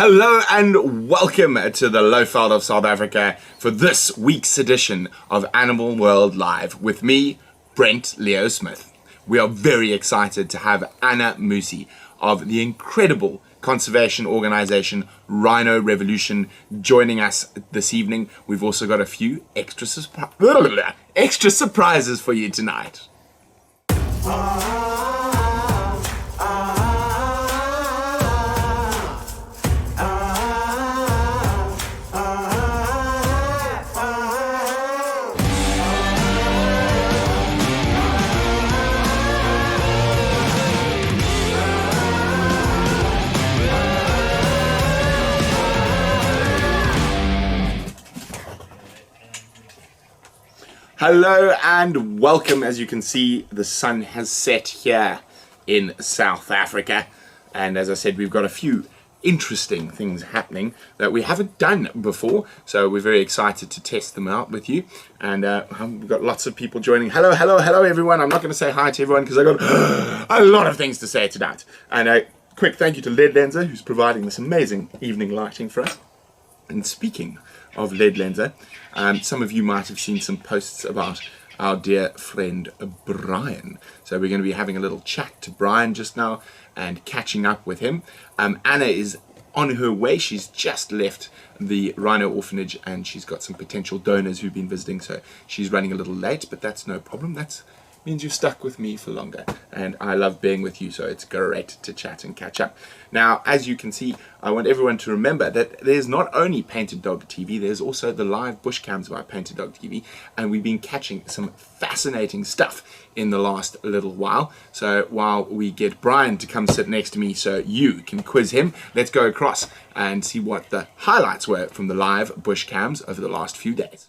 Hello and welcome to the Lowveld of South Africa for this week's edition of Animal World Live with me, Brent Leo Smith. We are very excited to have Anna Mussi of the incredible conservation organization Rhino Revolution joining us this evening. We've also got a few extra surprises for you tonight. Hello and welcome. As you can see, the sun has set here in South Africa, and as I said, we've got a few interesting things happening that we haven't done before, so we're very excited to test them out with you. And we've got lots of people joining. Hello everyone. I'm not going to say hi to everyone because I've got a lot of things to say tonight. And a quick thank you to LED Lenser, who's providing this amazing evening lighting for us. And speaking of LED Lenser, some of you might have seen some posts about our dear friend Brian. So we're going to be having a little chat to Brian just now and catching up with him. Anna is on her way. She's just left the Rhino orphanage and she's got some potential donors who've been visiting, so she's running a little late, but that's no problem. That means you're stuck with me for longer, and I love being with you, so it's great to chat and catch up. Now, as you can see, I want everyone to remember that there's not only Painted Dog TV, there's also the live bush cams by Painted Dog TV, and we've been catching some fascinating stuff in the last little while. So while we get Brian to come sit next to me so you can quiz him, let's go across and see what the highlights were from the live bush cams over the last few days.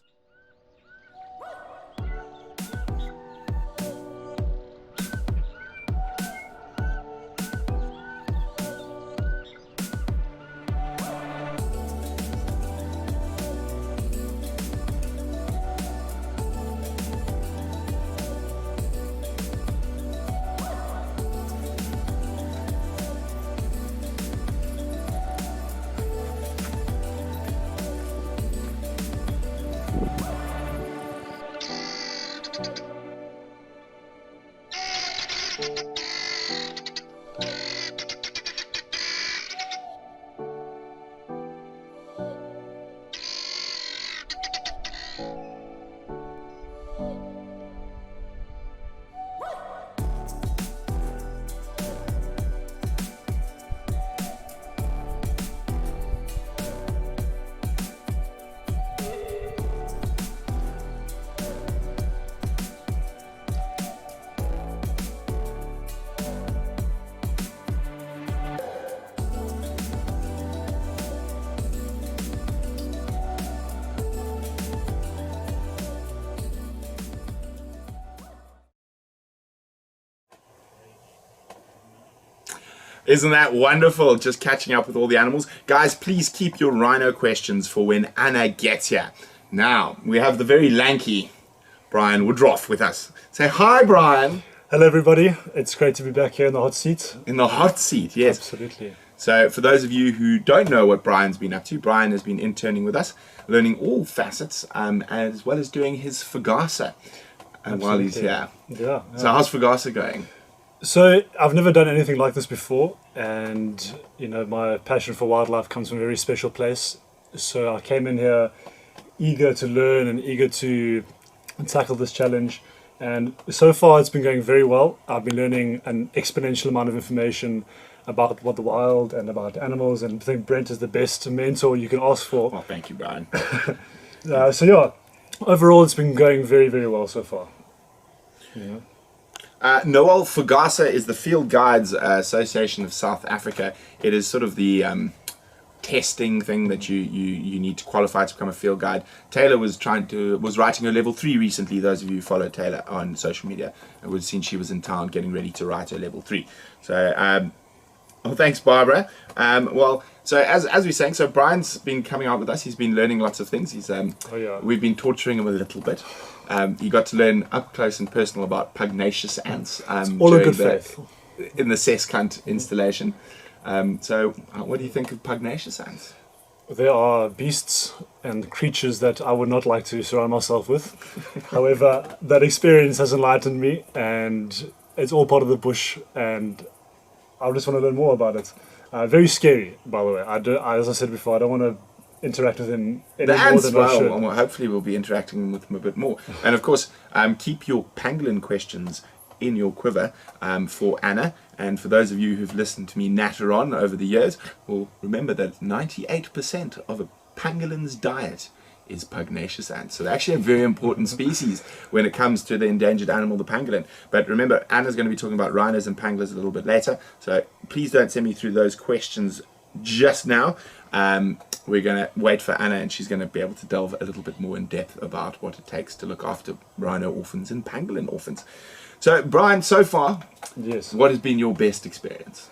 Isn't that wonderful? Just catching up with all the animals. Guys, please keep your rhino questions for when Anna gets here. Now, we have the very lanky Brian Woodruff with us. Say hi, Brian. Hello, everybody. It's great to be back here in the hot seat. In the hot seat, yes. Absolutely. So, for those of you who don't know what Brian's been up to, Brian has been interning with us, learning all facets, as well as doing his Fugasa while he's here. Yeah. So, how's Fugasa going? So I've never done anything like this before, and you know, my passion for wildlife comes from a very special place. So I came in here eager to learn and eager to tackle this challenge, and so far it's been going very well. I've been learning an exponential amount of information about what the wild and about animals, and I think Brent is the best mentor you can ask for. Well, thank you, Brian. So yeah, overall it's been going very, very well so far. Yeah. Noel Fugasa is the Field Guides Association of South Africa. It is sort of the testing thing that you need to qualify to become a field guide. Taylor was writing her level 3 recently. Those of you who follow Taylor on social media would have seen she was in town getting ready to write her level 3. So oh, thanks, Barbara. Well, so as we were saying, so Brian's been coming out with us. He's been learning lots of things. He's we've been torturing him a little bit. You got to learn up close and personal about pugnacious ants. All in good faith. In the SAST installation. What do you think of pugnacious ants? They are beasts and creatures that I would not like to surround myself with. However, that experience has enlightened me, and it's all part of the bush, and I just want to learn more about it. Very scary, by the way. As I said before, I don't want to interact with them any The more ants, than I should. well, hopefully we'll be interacting with them a bit more. And of course, keep your pangolin questions in your quiver for Anna. And for those of you who've listened to me natter on over the years, will remember that 98% of a pangolin's diet is pugnacious ants. So they're actually a very important species when it comes to the endangered animal, the pangolin. But remember, Anna's going to be talking about rhinos and pangolins a little bit later. So please don't send me through those questions just now. We're going to wait for Anna, and she's going to be able to delve a little bit more in depth about what it takes to look after rhino orphans and pangolin orphans. So, Brian, so far, Yes. what has been your best experience?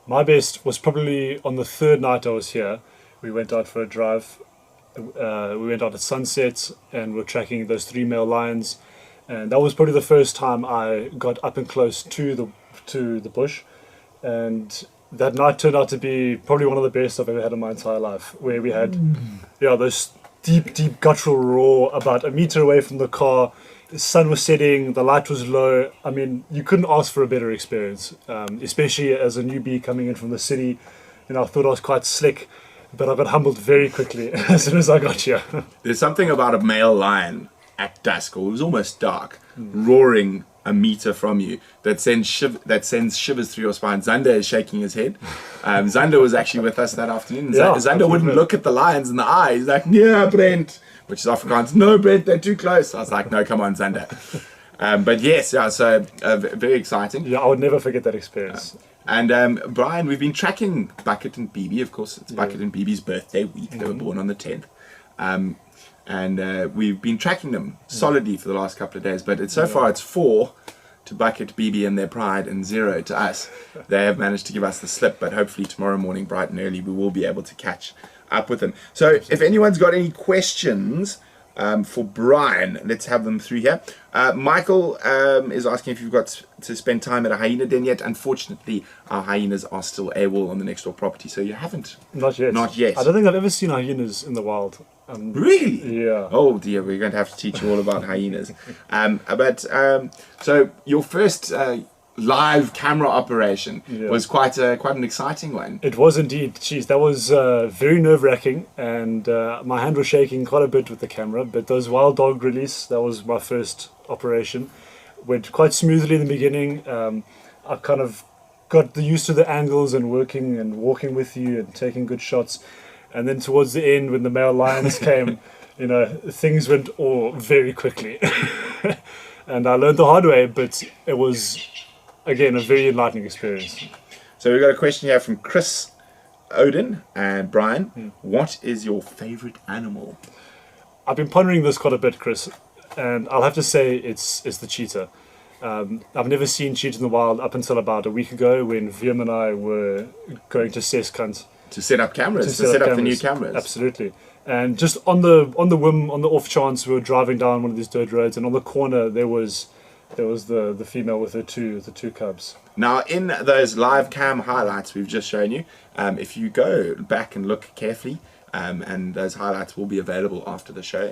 My best was probably on the third night I was here. We went out for a drive. We went out at sunset, and we're tracking those 3 male lions. And that was probably the first time I got up and close to the bush. And that night turned out to be probably one of the best I've ever had in my entire life, where we had those deep guttural roar about a meter away from the car. The sun was setting, the light was low. I mean, you couldn't ask for a better experience, especially as a newbie coming in from the city. I thought I was quite slick, but I got humbled very quickly as soon as I got here. There's something about a male lion at dusk, or it was almost dark, roaring a meter from you that sends shivers through your spine. Zander is shaking his head. Zander was actually with us that afternoon. Zander wouldn't look at the lions in the eye. He's like, "Yeah, Brent," which is Afrikaans. "No, Brent, they're too close." I was like, "No, come on, Zander." But yes, so very exciting. Yeah, I would never forget that experience. And Brian, we've been tracking Bucket and BB. Of course, it's Bucket and BB's birthday week. They were born on the 10th. And we've been tracking them solidly for the last couple of days. But so far it's 4 to Bucket, BB and their pride, and 0 to us. They have managed to give us the slip, but hopefully tomorrow morning, bright and early, we will be able to catch up with them. So if anyone's got any questions for Brian, let's have them through here. Michael is asking if you've got to spend time at a hyena den yet. Unfortunately, our hyenas are still AWOL on the next door property, so you haven't. Not yet. Not yet. I don't think I've ever seen hyenas in the wild. Really? Yeah. Oh dear, we're going to have to teach you all about hyenas. So your first live camera operation was quite an exciting one. It was indeed. Jeez, that was very nerve-wracking, and my hand was shaking quite a bit with the camera. But those wild dog release, that was my first operation. Went quite smoothly in the beginning. I kind of got used to the angles and working and walking with you and taking good shots. And then towards the end, when the male lions came, things went all very quickly. And I learned the hard way, but it was, again, a very enlightening experience. So we've got a question here from Chris Odin and Brian. What is your favorite animal? I've been pondering this quite a bit, Chris, and I'll have to say it's the cheetah. I've never seen cheetah in the wild up until about a week ago when Wium and I were going to SAST to set up cameras, to set up the new cameras. Absolutely. And just on the whim, on the off chance, we were driving down one of these dirt roads, and on the corner there was the female with the two cubs. Now, in those live cam highlights we've just shown you, if you go back and look carefully, and those highlights will be available after the show,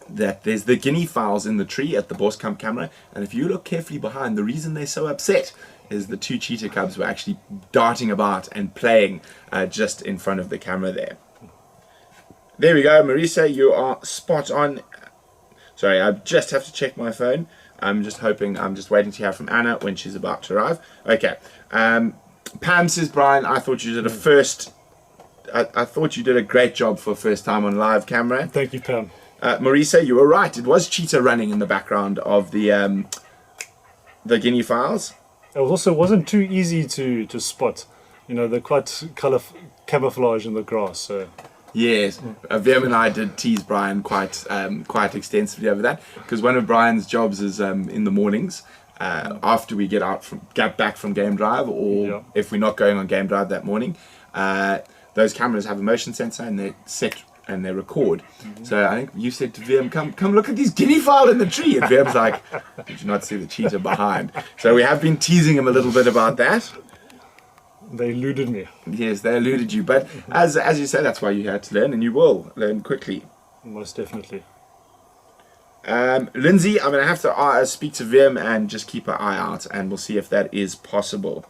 that there's the guinea fowls in the tree at the Boskamp camera, and if you look carefully behind, the reason they're so upset is the 2 cheetah cubs were actually darting about and playing just in front of the camera there. There we go, Marisa, you are spot on. Sorry, I just have to check my phone. I'm just waiting to hear from Anna when she's about to arrive. Okay. Pam says, Brian, I thought you did I thought you did a great job for first time on live camera. Thank you, Pam. Marisa, you were right. It was cheetah running in the background of the guinea fowls. It wasn't too easy to spot. They're quite camouflage in the grass. So. Yes, Wium and I did tease Brian quite extensively over that, because one of Brian's jobs is in the mornings after we get back from game drive, or if we're not going on game drive that morning, those cameras have a motion sensor and they're set and they record. So I think you said to Wium, come look at these guinea fowl in the tree, and Wium's like, did you not see the cheetah behind? So we have been teasing him a little bit about that. They eluded me. Yes, they eluded you. But as you say, that's why you had to learn, and you will learn quickly. Most definitely. Lindsay, I'm going to have to speak to Wium and just keep an eye out, and we'll see if that is possible.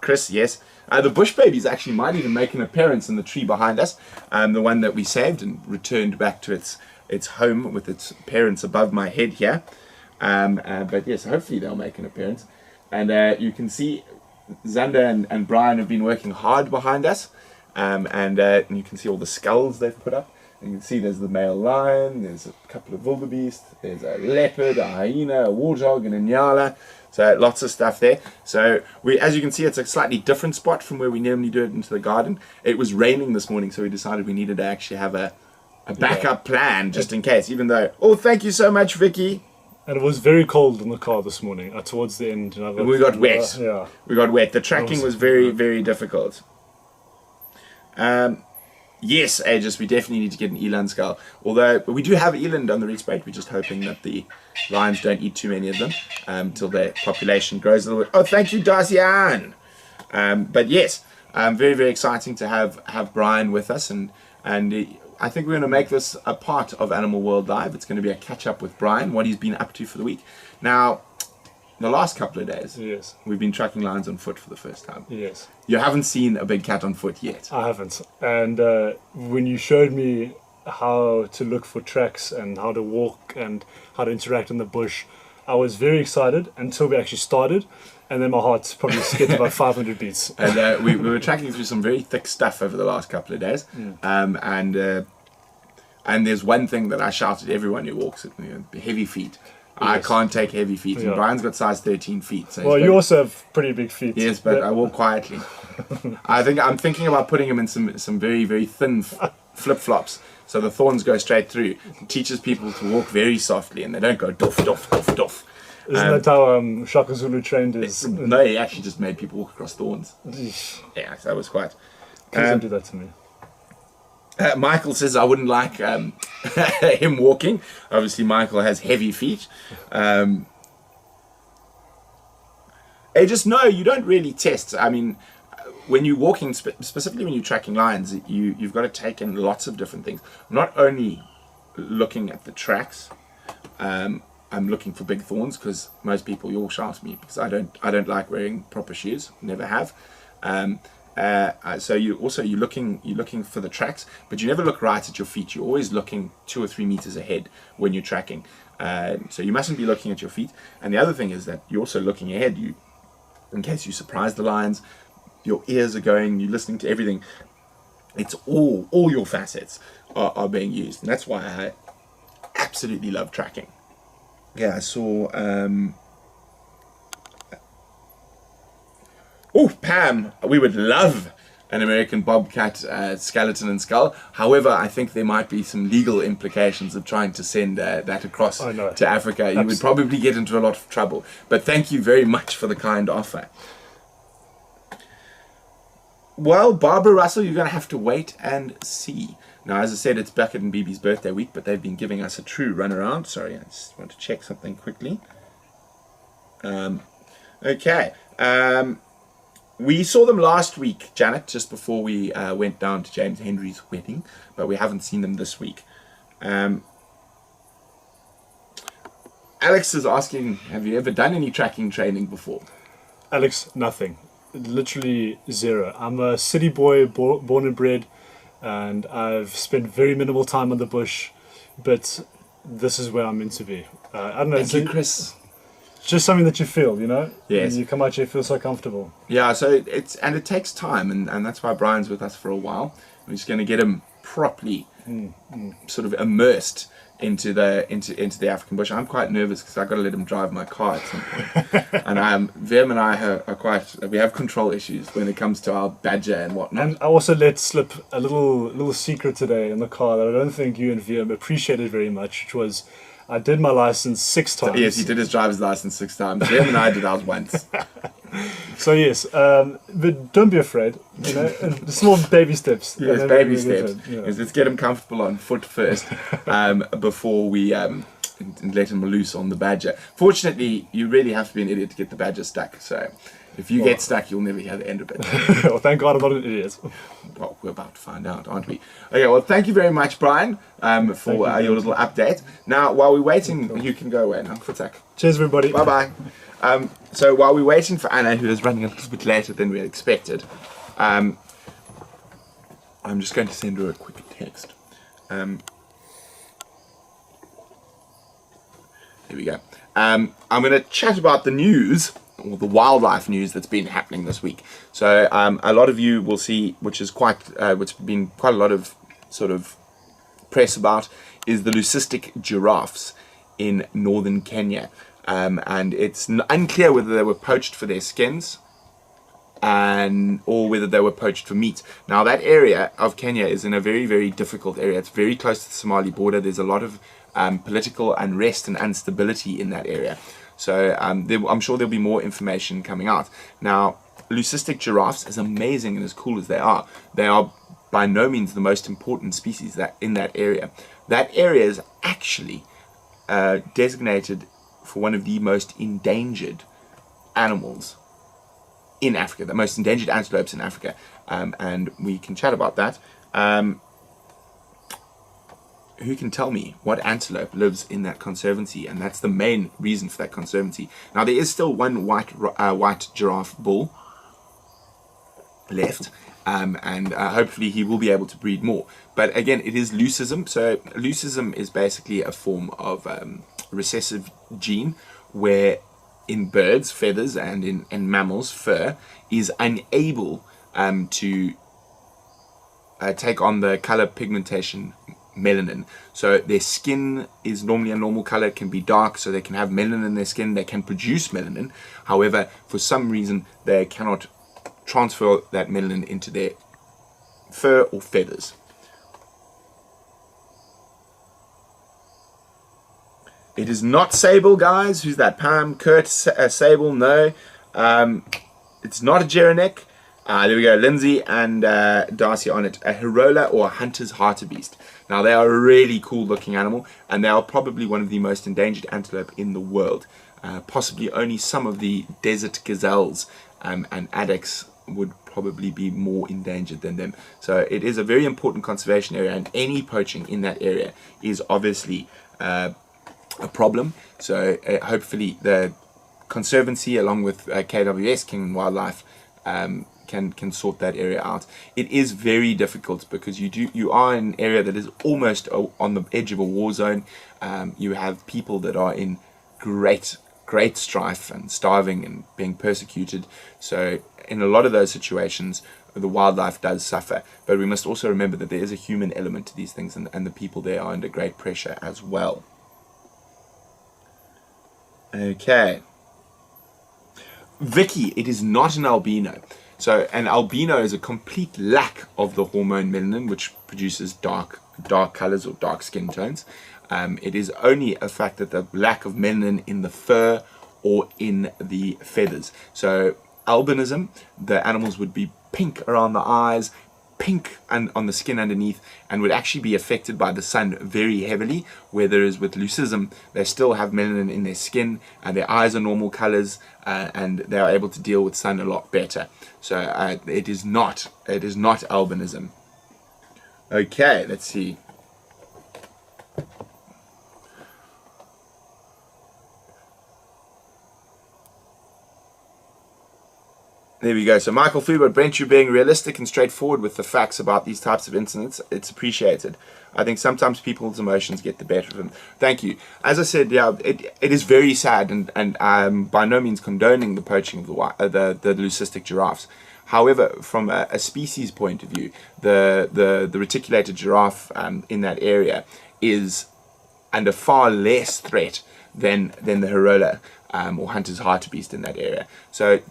Chris, yes. The bush babies actually might even make an appearance in the tree behind us. The one that we saved and returned back to its home with its parents above my head here. But yes, hopefully they'll make an appearance. And you can see Xander and Brian have been working hard behind us. And you can see all the skulls they've put up. And you can see there's the male lion, there's a couple of wildebeest, there's a leopard, a hyena, a warthog, and a nyala. So lots of stuff there. So as you can see, it's a slightly different spot from where we normally do it into the garden. It was raining this morning, so we decided we needed to actually have a backup plan just in case. Even though, thank you so much, Vicky. And it was very cold in the car this morning, towards the end. And we got wet. Yeah. We got wet. The tracking was very, very difficult. Yes, Aegis, we definitely need to get an eland skull. Although we do have eland on the Rietsbait, we're just hoping that the lions don't eat too many of them until their population grows a little bit. Oh, thank you, Darcy Ann. But yes, very, very exciting to have Brian with us, and I think we're going to make this a part of Animal World Live. It's going to be a catch up with Brian, what he's been up to for the week. Now, the last couple of days, yes, we've been tracking lions on foot for the first time. Yes. You haven't seen a big cat on foot yet. I haven't. And when you showed me how to look for tracks and how to walk and how to interact in the bush, I was very excited until we actually started. And then my heart probably skipped about 500 beats. And we were tracking through some very thick stuff over the last couple of days. And there's one thing that I shout at everyone who walks it, heavy feet. I can't take heavy feet. And Brian's got size 13 feet. So well, you also have pretty big feet. Yes, but I walk quietly. I'm thinking about putting him in some very, very thin flip-flops. So the thorns go straight through. It teaches people to walk very softly and they don't go duff, duff, duff, duff. Isn't that how Shaka Zulu trained his... No, he actually just made people walk across thorns. Yeah, so that was quite... Please don't do that to me. Michael says I wouldn't like him walking. Obviously, Michael has heavy feet. Just no, you don't really test. I mean, when you're walking, specifically when you're tracking lions, you've got to take in lots of different things. Not only looking at the tracks, I'm looking for big thorns because most people will shout me because I don't like wearing proper shoes. Never have. So you're looking for the tracks, but you never look right at your feet. You're always looking 2 or 3 meters ahead when you're tracking. So you mustn't be looking at your feet. And the other thing is that you're also looking ahead. In case you surprise the lions, your ears are going. You're listening to everything. It's all your facets are being used, and that's why I absolutely love tracking. Yeah, I saw. Pam, we would love an American bobcat skeleton and skull. However, I think there might be some legal implications of trying to send that across to Africa. You would probably get into a lot of trouble. But thank you very much for the kind offer. Well, Barbara Russell, you're going to have to wait and see. Now, as I said, it's Beckett and BB's birthday week, but they've been giving us a true runaround. Sorry, I just want to check something quickly. Okay. We saw them last week, Janet, just before we went down to James Henry's wedding, but we haven't seen them this week. Alex is asking, have you ever done any tracking training before? Alex, nothing. Literally zero. I'm a city boy, born and bred, and I've spent very minimal time on the bush, but this is where I'm meant to be. I don't know. Thank you, Chris. Just something that you feel, you know? Yes. And you come out here, you feel so comfortable. Yeah, so it takes time, and that's why Brian's with us for a while. We're just going to get him properly sort of immersed into the African bush. I'm quite nervous because I've got to let him drive my car at some point. And Wium and I we have control issues when it comes to our badger and whatnot. And I also let slip a little secret today in the car that I don't think you and Wium appreciated very much, which was I did my license 6 times. Yes, he did his driver's license 6 times. Wium and I did ours once. So yes, but don't be afraid. You know, small baby steps. Yes, baby steps. Yes, let's get him comfortable on foot first before we let him loose on the badger. Fortunately, you really have to be an idiot to get the badger stuck. So If you get stuck, you'll never hear the end of it. Well, thank God I'm not an idiot. Well, we're about to find out, aren't we? Okay, well, thank you very much, Brian, for your little update. Now, while we're waiting, you can go away now. Cheers, everybody. Bye-bye. So while we're waiting for Anna, who is running a little bit later than we had expected, I'm just going to send her a quick text. Here we go. I'm going to chat about the news, or the wildlife news that's been happening this week. So a lot of you will see, which is which been quite a lot of sort of press about, is the leucistic giraffes in northern Kenya. And it's unclear whether they were poached for their skins or whether they were poached for meat. Now, that area of Kenya is in a very, very difficult area. It's very close to the Somali border. There's a lot of political unrest and instability in that area. So I'm sure there'll be more information coming out. Now, leucistic giraffes, as amazing and as cool as they are by no means the most important species in that area. That area is actually designated for one of the most endangered animals in Africa, the most endangered antelopes in Africa, and we can chat about that. Who can tell me what antelope lives in that conservancy? And that's the main reason for that conservancy. Now, there is still one white giraffe bull left, and hopefully he will be able to breed more. But again, it is leucism. So leucism is basically a form of recessive gene where in birds, feathers, and in mammals, fur, is unable to take on the color pigmentation melanin. So their skin is normally a normal color, it can be dark, so they can have melanin in their skin, they can produce melanin. However, for some reason, they cannot transfer that melanin into their fur or feathers. It is not sable, guys. Who's that? Pam, Kurt, sable? No. It's not a Geranic. There we go. Lindsay and Darcy on it. A Hirola or a hunter's hartebeest. Now, they are a really cool looking animal, and they are probably one of the most endangered antelope in the world. Possibly only some of the desert gazelles and addax would probably be more endangered than them. So it is a very important conservation area, and any poaching in that area is obviously a problem. So hopefully the Conservancy, along with KWS, King and Wildlife, can sort that area out. It is very difficult because you are in an area that is almost on the edge of a war zone. You have people that are in great strife and starving and being persecuted. So in a lot of those situations, the wildlife does suffer. But we must also remember that there is a human element to these things, and the people there are under great pressure as well. Okay. Vicky, it is not an albino. So an albino is a complete lack of the hormone melanin, which produces dark colors or dark skin tones. It is only a fact that the lack of melanin in the fur or in the feathers. So albinism, the animals would be pink around the eyes, pink on the skin underneath, and would actually be affected by the sun very heavily, whereas with leucism they still have melanin in their skin and their eyes are normal colors, and they are able to deal with sun a lot better. So it is not albinism. Okay, let's see. There we go. So Michael Fuber, Brent, you're being realistic and straightforward with the facts about these types of incidents. It's appreciated. I think sometimes people's emotions get the better of them. Thank you. As I said, yeah, it is very sad, and by no means condoning the poaching of the leucistic giraffes. However, from a species point of view, the reticulated giraffe in that area is under far less threat than the Hirola or hunter's hartebeest in that area. So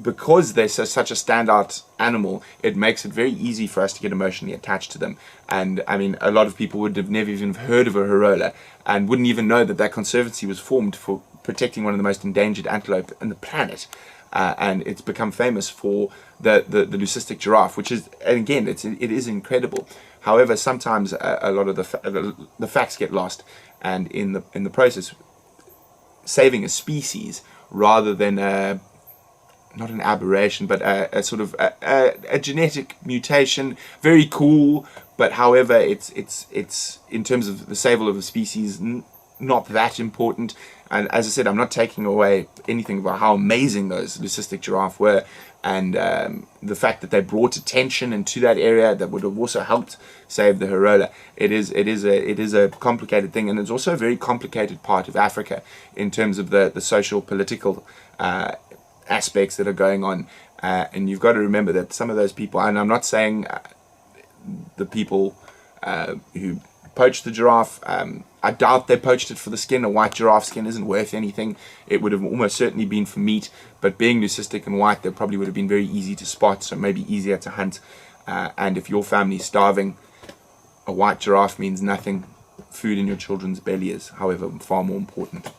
because they're such a standout animal, it makes it very easy for us to get emotionally attached to them. And I mean, a lot of people would have never even heard of a Hirola and wouldn't even know that that conservancy was formed for protecting one of the most endangered antelope on the planet. And it's become famous for the leucistic giraffe, which is, and again, it is incredible. However, sometimes a lot of the facts get lost, and in the process, saving a species rather than not an aberration, but a sort of a genetic mutation. Very cool, but however, it's in terms of the survival of the species, not that important. And as I said, I'm not taking away anything about how amazing those leucistic giraffe were, and the fact that they brought attention into that area that would have also helped save the Hirola. It is a complicated thing, and it's also a very complicated part of Africa in terms of the social political aspects that are going on. And you've got to remember that some of those people, and I'm not saying the people who poached the giraffe, I doubt they poached it for the skin. A white giraffe skin isn't worth anything. It would have almost certainly been for meat, but being leucistic and white, they probably would have been very easy to spot, so maybe easier to hunt. And if your family's starving, a white giraffe means nothing. Food in your children's belly is, however, far more important.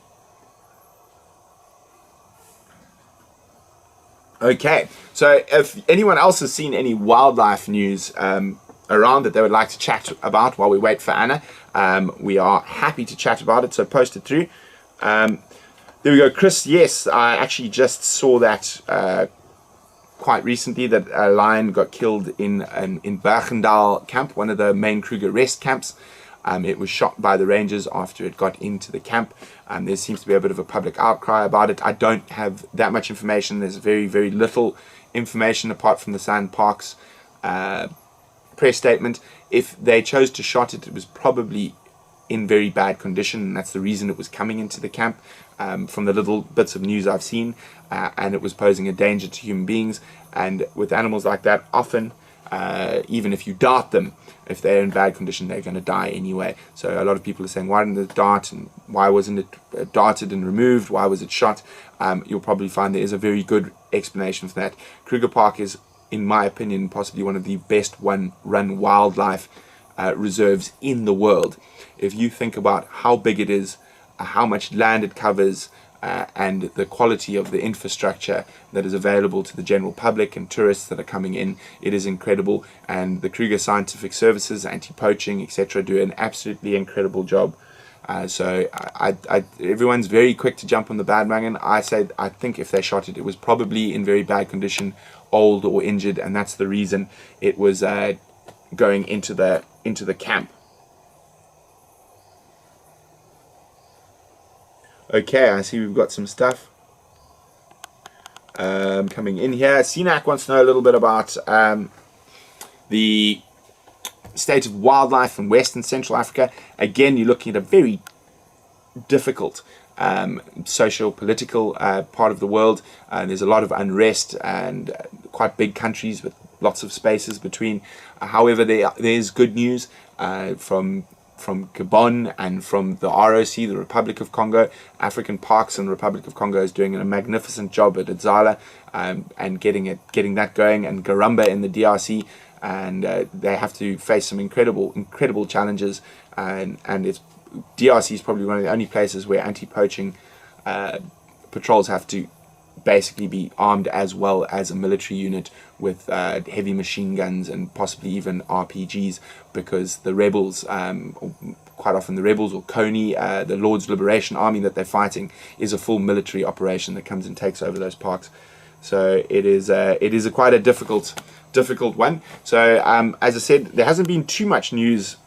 Okay, so if anyone else has seen any wildlife news around that they would like to chat about while we wait for Anna, we are happy to chat about it, so post it through. There we go, Chris. Yes, I actually just saw that quite recently, that a lion got killed in Bergendal camp, one of the main Kruger rest camps. It was shot by the rangers after it got into the camp. There seems to be a bit of a public outcry about it. I don't have that much information. There's very, very little information apart from the SANParks press statement. If they chose to shot it, it was probably in very bad condition, and that's the reason it was coming into the camp, from the little bits of news I've seen, and it was posing a danger to human beings. And with animals like that, often even if you dart them, if they're in bad condition, they're going to die anyway. So a lot of people are saying, why didn't it dart, and why wasn't it darted and removed, why was it shot? You'll probably find there is a very good explanation for that. Kruger Park is, in my opinion, possibly one of the best run wildlife reserves in the world. If you think about how big it is, how much land it covers, and the quality of the infrastructure that is available to the general public and tourists that are coming in, it is incredible. And the Kruger Scientific Services, anti-poaching, etc., do an absolutely incredible job. So everyone's very quick to jump on the bandwagon. I think if they shot it, it was probably in very bad condition, old or injured, and that's the reason it was going into the camp. Okay, I see we've got some stuff coming in here. CNAC wants to know a little bit about the state of wildlife in West and Central Africa. Again, you're looking at a very difficult socio-political part of the world. There's a lot of unrest and quite big countries with lots of spaces between. However, there's good news from Gabon and from the ROC, the Republic of Congo. African Parks and the Republic of Congo is doing a magnificent job at Adzala and getting that going, and Garamba in the DRC, and they have to face some incredible challenges, and it's DRC is probably one of the only places where anti-poaching patrols have to basically be armed as well as a military unit with heavy machine guns and possibly even RPGs, because the rebels, quite often the rebels or Kony, the Lord's Liberation Army that they're fighting, is a full military operation that comes and takes over those parks. So it is quite a difficult one. So as I said, there hasn't been too much news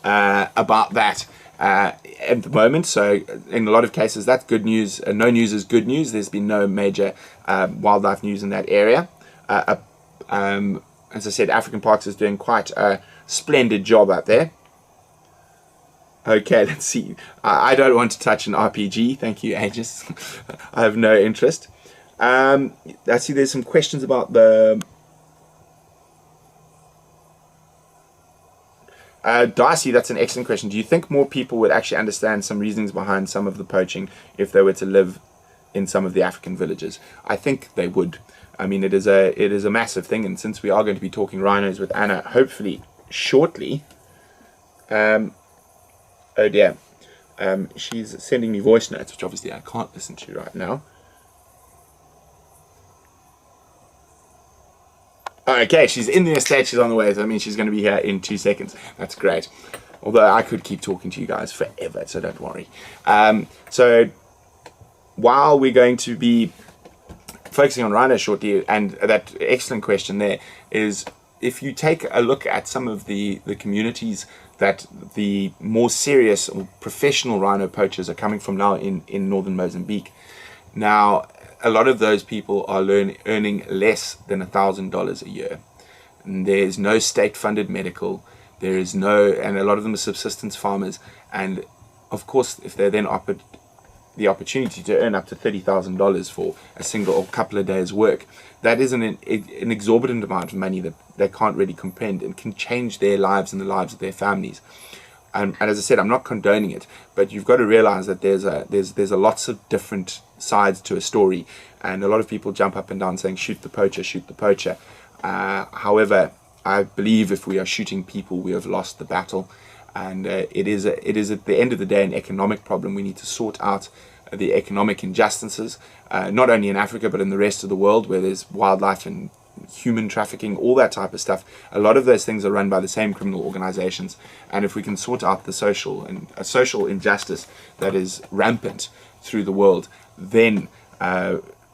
about that at the moment. So in a lot of cases, that's good news. No news is good news. There's been no major wildlife news in that area. As I said, African Parks is doing quite a splendid job out there. Okay, let's see. I don't want to touch an RPG. Thank you, Aegis. I have no interest. I see there's some questions about the Darcy. That's an excellent question. Do you think more people would actually understand some reasonings behind some of the poaching if they were to live in some of the African villages? I think they would. I mean, it is a massive thing, and since we are going to be talking rhinos with Anna hopefully shortly, oh dear, she's sending me voice notes, which obviously I can't listen to right now. Okay, she's in the estate, she's on the way, so I mean she's going to be here in 2 seconds. That's great. Although I could keep talking to you guys forever, so don't worry. So while we're going to be focusing on rhino shortly, and that excellent question there is, if you take a look at some of the communities that the more serious or professional rhino poachers are coming from now in northern Mozambique, now a lot of those people are earning less than $1,000 a year. And there's no state-funded medical. There is no, and a lot of them are subsistence farmers. And of course, if they're then offered the opportunity to earn up to $30,000 for a single or couple of days' work, that is an exorbitant amount of money that they can't really comprehend, and can change their lives and the lives of their families. And as I said, I'm not condoning it, but you've got to realize that there's a lots of different sides to a story, and a lot of people jump up and down saying, shoot the poacher, shoot the poacher. However, I believe if we are shooting people, we have lost the battle. And it is at the end of the day an economic problem. We need to sort out the economic injustices, not only in Africa but in the rest of the world, where there's wildlife and human trafficking, all that type of stuff. A lot of those things are run by the same criminal organizations, and if we can sort out the social injustice that is rampant through the world, then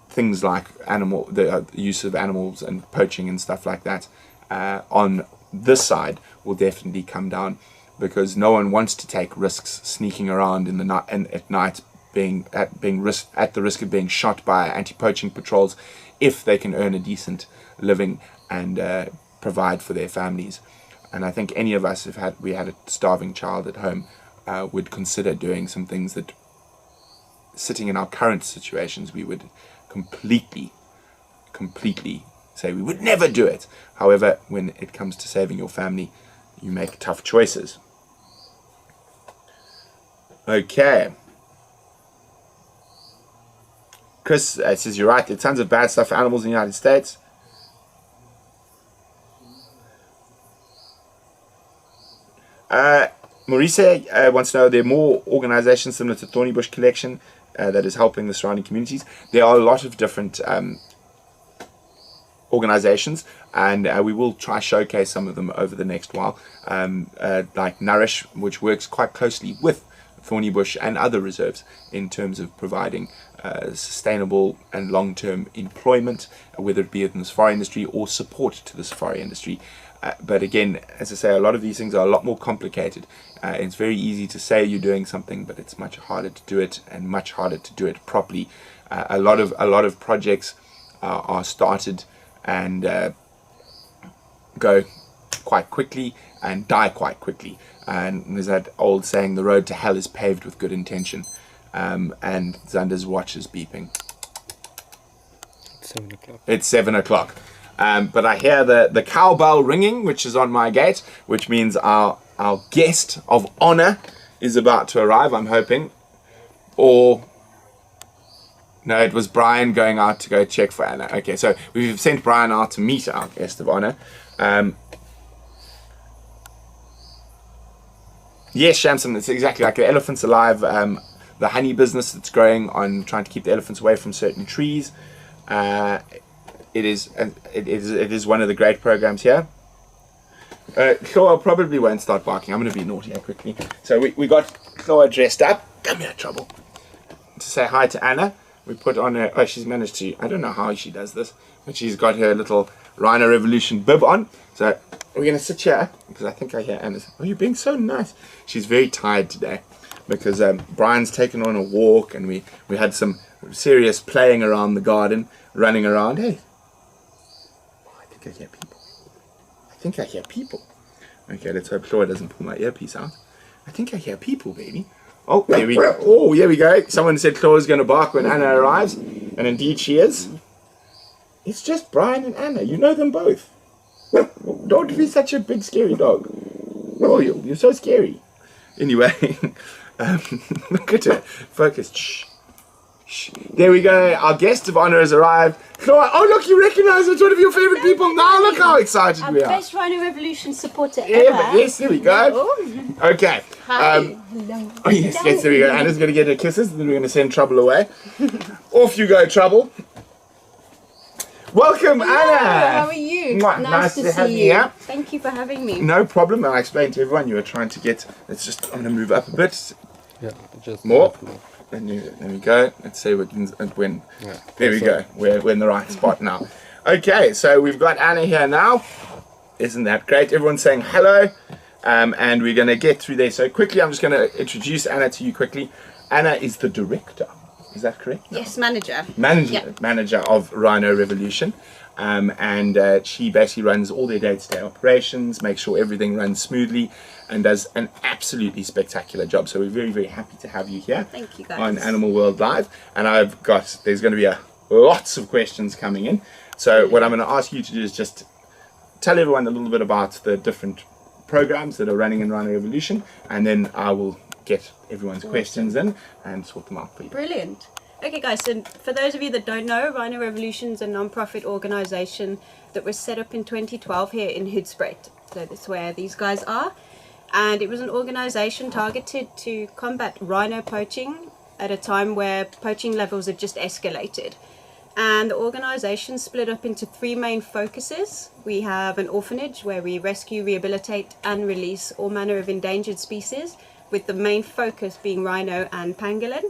things like the use of animals and poaching and stuff like that on this side will definitely come down. Because no one wants to take risks sneaking around in the night and at night, being at the risk of being shot by anti-poaching patrols, if they can earn a decent living and provide for their families. And I think any of us, if we had a starving child at home, would consider doing some things that, sitting in our current situations, we would completely say we would never do it. However, when it comes to saving your family, you make tough choices. Okay. Chris says, you're right, there are tons of bad stuff for animals in the United States. Maurice wants to know, there are more organizations similar to Thorny Bush Collection that is helping the surrounding communities. There are a lot of different organizations, and we will try showcase some of them over the next while, like Nourish, which works quite closely with Thorny Bush and other reserves in terms of providing sustainable and long-term employment, whether it be in the safari industry or support to the safari industry. But again, as I say, a lot of these things are a lot more complicated. It's very easy to say you're doing something, but it's much harder to do it, and much harder to do it properly. A lot of projects are started and go quite quickly and die quite quickly. And there's that old saying, the road to hell is paved with good intention. And Xander's watch is beeping. It's 7 o'clock. It's 7 o'clock. But I hear the cowbell ringing, which is on my gate, which means our guest of honor is about to arrive, I'm hoping. Or no, it was Brian going out to go check for Anna. Okay, so we've sent Brian out to meet our guest of honor. Yes, Shamson, it's exactly like the Elephants Alive, the honey business that's growing on trying to keep the elephants away from certain trees. It is one of the great programs here. Chloe probably won't start barking. I'm going to be naughty here quickly. So we got Chloe dressed up. Come here, trouble. To say hi to Anna. We put on her, oh, she's managed to, I don't know how she does this, but she's got her little Rhino Revolution bib on. So we're going to sit here, because I think I hear Anna's, oh, you're being so nice. She's very tired today, because Brian's taken on a walk, and we had some serious playing around the garden, running around. Hey, oh, I think I hear people. I think I hear people. Okay, let's hope Chloe doesn't pull my earpiece out. I think I hear people, baby. Oh, there we go. Oh, here we go. Someone said Chloe's going to bark when Anna arrives. And indeed she is. It's just Brian and Anna. You know them both. Don't be such a big, scary dog. Oh, you're so scary. Anyway, look at her. Focus. Shh. Shh. There we go. Our guest of honor has arrived. Chloe, oh, look, you recognize it's one of your favorite people. Now look how excited we are. Best Rhino Revolution supporter ever. Yes, there we go. No. Okay. Hi. Hello. Oh, yes, there we go. Anna's going to get her kisses, and then we're going to send Trouble away. Off you go, Trouble. Welcome, Hello, Anna. How are you? Nice to have you you. here. Thank you for having me. No problem. I explained to everyone you were trying to get. I'm going to move up a bit. Yeah, just More. There we go. Let's see when. Yeah. There we go. We're in the right spot now. Okay, so we've got Anna here now. Isn't that great? Everyone's saying hello. And we're going to get through there. So quickly, I'm just going to introduce Anna to you quickly. Anna is the director. Is that correct? Yes, manager. Manager of Rhino Revolution. And she basically runs all their day-to-day operations, makes sure everything runs smoothly, and does an absolutely spectacular job. So we're very, very happy to have you here. Thank you, guys. On Animal World Live. And there's going to be lots of questions coming in. So what I'm going to ask you to do is just tell everyone a little bit about the different programs that are running in Rhino Revolution, and then I will get everyone's questions in and sort them out for you. Brilliant. Okay, guys, so for those of you that don't know, Rhino Revolution is a non-profit organisation that was set up in 2012 here in Hoedspruit. So that's where these guys are. And it was an organisation targeted to combat rhino poaching at a time where poaching levels had just escalated. And the organisation split up into 3 main focuses. We have an orphanage where we rescue, rehabilitate and release all manner of endangered species, with the main focus being rhino and pangolin.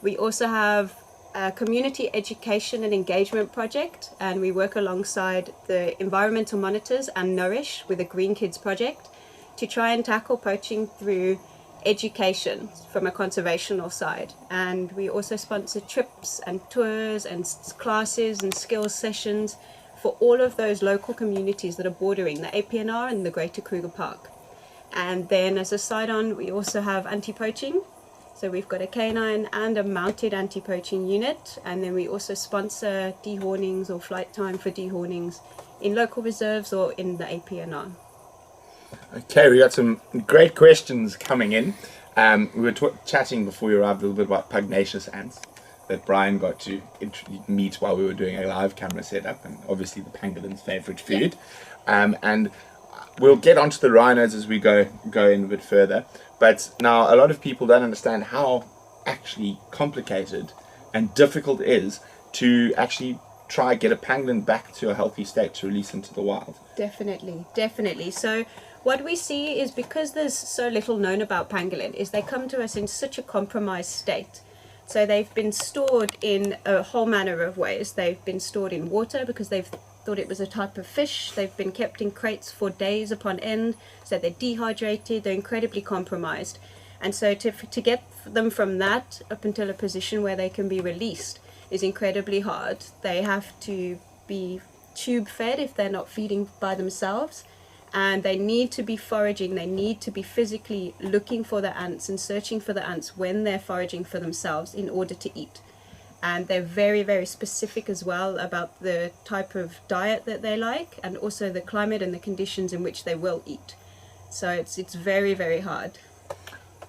We also have a community education and engagement project, and we work alongside the environmental monitors and Nourish with a Green Kids project to try and tackle poaching through education from a conservational side. And we also sponsor trips and tours and classes and skills sessions for all of those local communities that are bordering the APNR and the Greater Kruger Park. And then as a side on, we also have anti-poaching. So we've got a canine and a mounted anti-poaching unit, and then we also sponsor dehornings or flight time for dehornings in local reserves or in the APNR. Okay, we got some great questions coming in. We were chatting before we arrived a little bit about pugnacious ants that Brian got to meet while we were doing a live camera setup, and obviously the pangolin's favourite food. And we'll get onto the rhinos as we go in a bit further. But now a lot of people don't understand how actually complicated and difficult it is to actually try get a pangolin back to a healthy state to release into the wild. Definitely. So what we see is, because there's so little known about pangolin, is they come to us in such a compromised state. So they've been stored in a whole manner of ways. They've been stored in water because they've thought it was a type of fish. They've been kept in crates for days upon end, so they're dehydrated, they're incredibly compromised. And so to get them from that up until a position where they can be released is incredibly hard. They have to be tube fed if they're not feeding by themselves, and they need to be foraging. They need to be physically looking for the ants and searching for the ants when they're foraging for themselves in order to eat. And they're very, very specific as well about the type of diet that they like, and also the climate and the conditions in which they will eat. So it's very, very hard.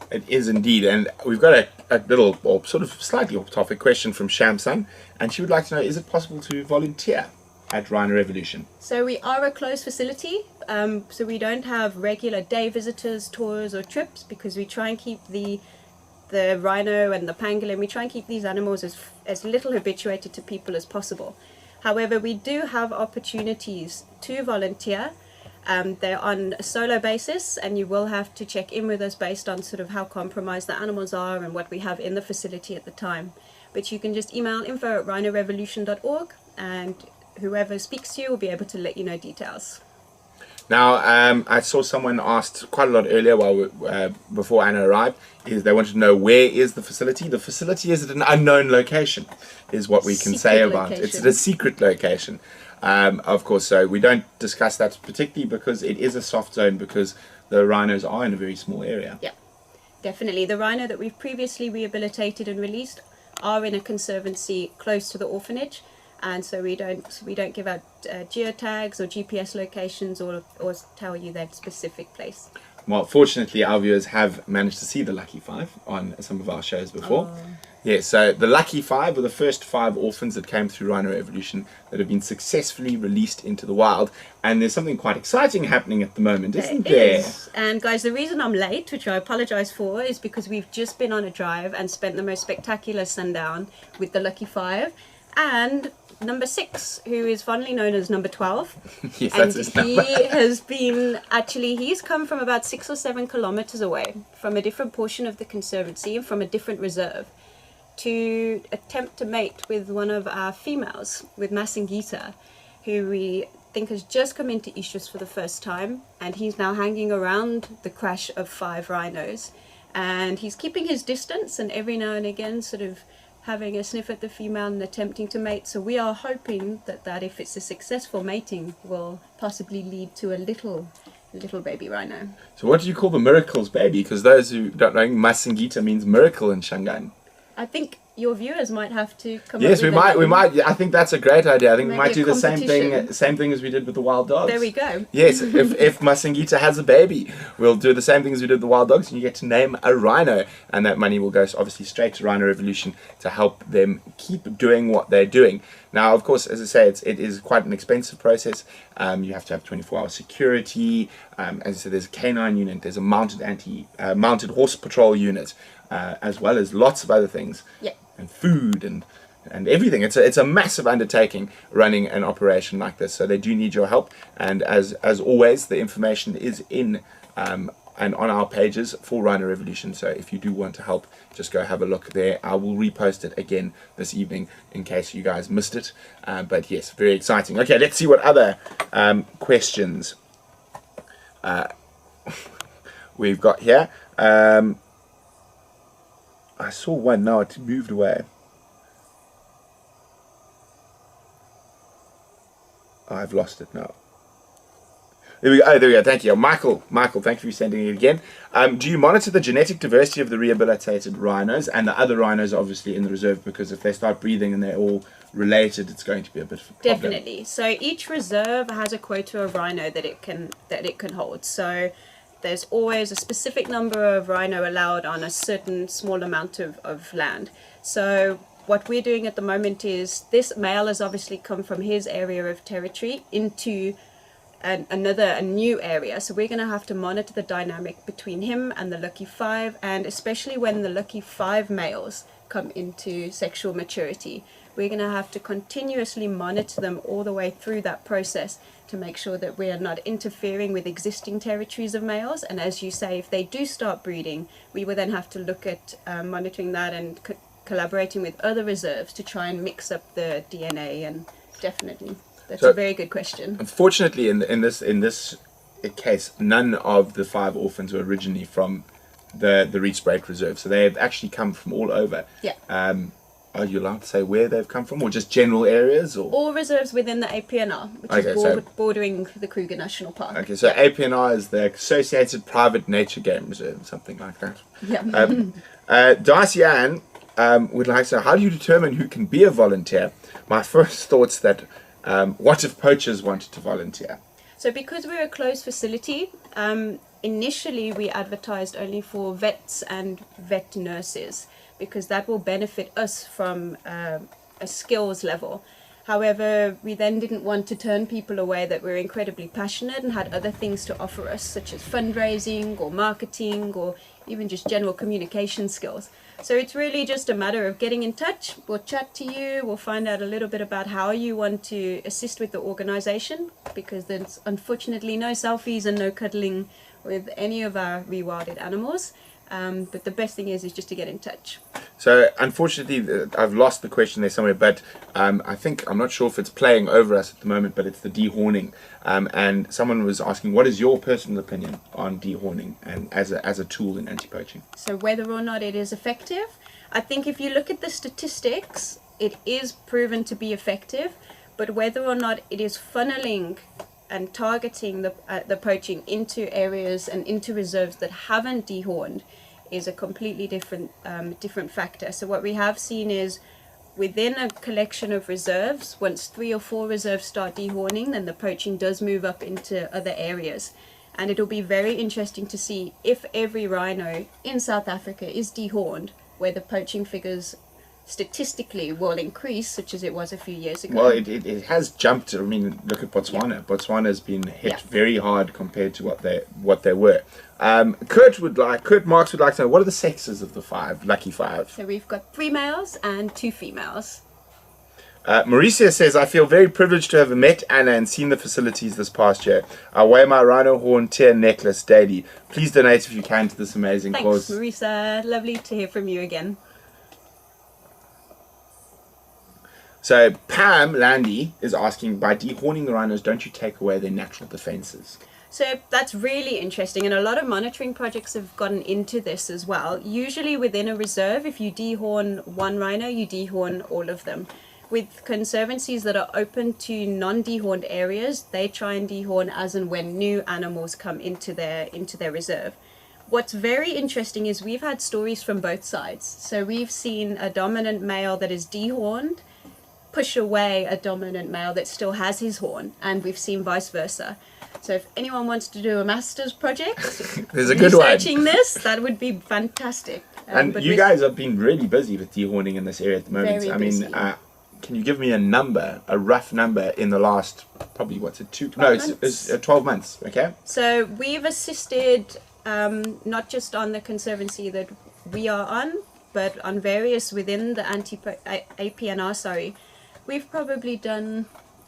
It is indeed. And we've got a little, or sort of slightly off-topic question from Shamsan, and she would like to know, is it possible to volunteer at Rhino Revolution? So we are a closed facility, so we don't have regular day visitors, tours or trips, because we try and keep the rhino and the pangolin, we try and keep these animals as little habituated to people as possible. However, we do have opportunities to volunteer. They're on a solo basis, and you will have to check in with us based on sort of how compromised the animals are and what we have in the facility at the time. But you can just email info@rhinorevolution.org, and whoever speaks to you will be able to let you know details. Now, I saw someone asked quite a lot earlier before Anna arrived, is they wanted to know, where is the facility? The facility is at an unknown location, is what we can say about it. It's at a secret location. Of course, so we don't discuss that particularly because it is a soft zone, because the rhinos are in a very small area. Yeah, definitely. The rhino that we've previously rehabilitated and released are in a conservancy close to the orphanage. And so we don't give out geotags or GPS locations or tell you that specific place. Well, fortunately, our viewers have managed to see the Lucky Five on some of our shows before. Yeah, so the Lucky Five were the first 5 orphans that came through Rhino Revolution that have been successfully released into the wild. And there's something quite exciting happening at the moment, isn't there? And guys, the reason I'm late, which I apologise for, is because we've just been on a drive and spent the most spectacular sundown with the Lucky Five. And number 6, who is fondly known as number 12. Yes, and that's his number. He's come from about 6 or 7 kilometers away from a different portion of the conservancy and from a different reserve. to attempt to mate with one of our females, with Masingita, who we think has just come into estrus for the first time, and he's now hanging around the crash of 5 rhinos, and he's keeping his distance and every now and again sort of having a sniff at the female and attempting to mate. So we are hoping that if it's a successful mating, will possibly lead to a little baby rhino. So what do you call the miracle's baby? Because those who don't know, Masingita means miracle in Shangaan. I think your viewers might have to come Yes, up with we might. I think that's a great idea. I think we Maybe might do a the same competition. thing as we did with the wild dogs. There we go. Yes, if Masingita has a baby, we'll do the same thing as we did with the wild dogs, and you get to name a rhino, and that money will go obviously straight to Rhino Revolution to help them keep doing what they're doing. Now, of course, as I say, it is quite an expensive process. You have to have 24-hour security. As I said, there's a canine unit, there's a mounted horse patrol unit, as well as lots of other things. Yeah. And food and everything. It's a massive undertaking running an operation like this. So they do need your help. And as always, the information is in and on our pages for Rhino Revolution. So if you do want to help, just go have a look there. I will repost it again this evening in case you guys missed it. But yes, very exciting. Okay, let's see what other questions we've got here. I saw one, now it moved away. I've lost it now. There we go. Oh, there we go. Thank you. Michael, thank you for sending it again. Do you monitor the genetic diversity of the rehabilitated rhinos and the other rhinos obviously in the reserve? Because if they start breeding and they're all related, it's going to be a bit of a problem. Definitely. So each reserve has a quota of rhino that it can hold. So there's always a specific number of rhino allowed on a certain small amount of land. So what we're doing at the moment is this male has obviously come from his area of territory into a new area. So we're going to have to monitor the dynamic between him and the lucky 5, and especially when the lucky 5 males come into sexual maturity. We're going to have to continuously monitor them all the way through that process to make sure that we are not interfering with existing territories of males. And as you say, if they do start breeding, we will then have to look at monitoring that and collaborating with other reserves to try and mix up the DNA. And definitely, that's a very good question. Unfortunately, in this case, none of the 5 orphans were originally from the Reach Break Reserve, so they've actually come from all over. Yeah. Are you allowed to say where they've come from, or just general areas? Or all reserves within the APNR, which is bordering the Kruger National Park. Okay, so APNR is the Associated Private Nature Game Reserve, something like that. Yeah. Darcy Ann would like to know, how do you determine who can be a volunteer? My first thought's that, what if poachers wanted to volunteer? So because we're a closed facility, initially we advertised only for vets and vet nurses, because that will benefit us from a skills level. However, we then didn't want to turn people away that were incredibly passionate and had other things to offer us, such as fundraising or marketing or even just general communication skills. So it's really just a matter of getting in touch. We'll chat to you, we'll find out a little bit about how you want to assist with the organization, because there's unfortunately no selfies and no cuddling with any of our rewilded animals. But the best thing is just to get in touch. So unfortunately, I've lost the question there somewhere, but I'm not sure if it's playing over us at the moment, but it's the dehorning. And someone was asking, what is your personal opinion on dehorning and as a tool in anti-poaching? So whether or not it is effective, I think if you look at the statistics, it is proven to be effective, but whether or not it is funneling and targeting the poaching into areas and into reserves that haven't dehorned is a completely different factor. So what we have seen is within a collection of reserves, once 3 or 4 reserves start dehorning, then the poaching does move up into other areas. And it'll be very interesting to see if every rhino in South Africa is dehorned, where the poaching figures statistically will increase, such as it was a few years ago. Well, it has jumped. I mean, look at Botswana. Yeah. Botswana has been hit very hard compared to what they were. Kurt Marks would like to know, what are the sexes of the lucky 5? So we've got 3 males and 2 females. Mauricia says, I feel very privileged to have met Anna and seen the facilities this past year. I wear my rhino horn tear necklace daily. Please donate if you can to this amazing cause. Thanks, Mauricia. Lovely to hear from you again. So Pam Landy is asking, by dehorning the rhinos, don't you take away their natural defenses? So that's really interesting, and a lot of monitoring projects have gotten into this as well. Usually within a reserve, if you dehorn one rhino, you dehorn all of them. With conservancies that are open to non-dehorned areas, they try and dehorn as and when new animals come into their reserve. What's very interesting is we've had stories from both sides. So we've seen a dominant male that is dehorned push away a dominant male that still has his horn, and we've seen vice versa. So if anyone wants to do a master's project, there's a good one. Researching this, that would be fantastic. And you guys have been really busy with dehorning in this area at the moment. Very I mean, busy. can you give me a number, a rough number in the last, probably, what's it, 12 months, okay? So we've assisted not just on the conservancy that we are on, but on various within the APNR, we've probably done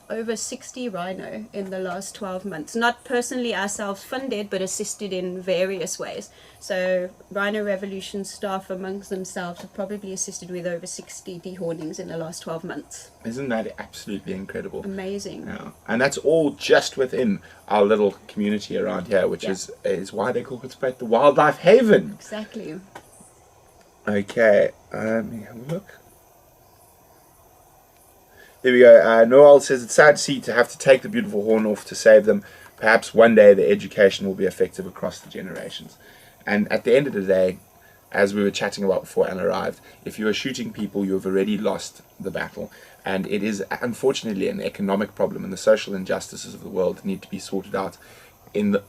over 60 rhino in the last 12 months. Not personally ourselves funded, but assisted in various ways. So Rhino Revolution staff amongst themselves have probably assisted with over 60 dehornings in the last 12 months. Isn't that absolutely incredible? Amazing. Yeah. And that's all just within our little community around here, which is why they call Hoedspruit the Wildlife Haven. Exactly. Okay, let me have a look. There we go. Noel says, it's sad to have to take the beautiful horn off to save them. Perhaps one day the education will be effective across the generations. And at the end of the day, as we were chatting about before Anna arrived, if you are shooting people, you have already lost the battle. And it is unfortunately an economic problem, and the social injustices of the world need to be sorted out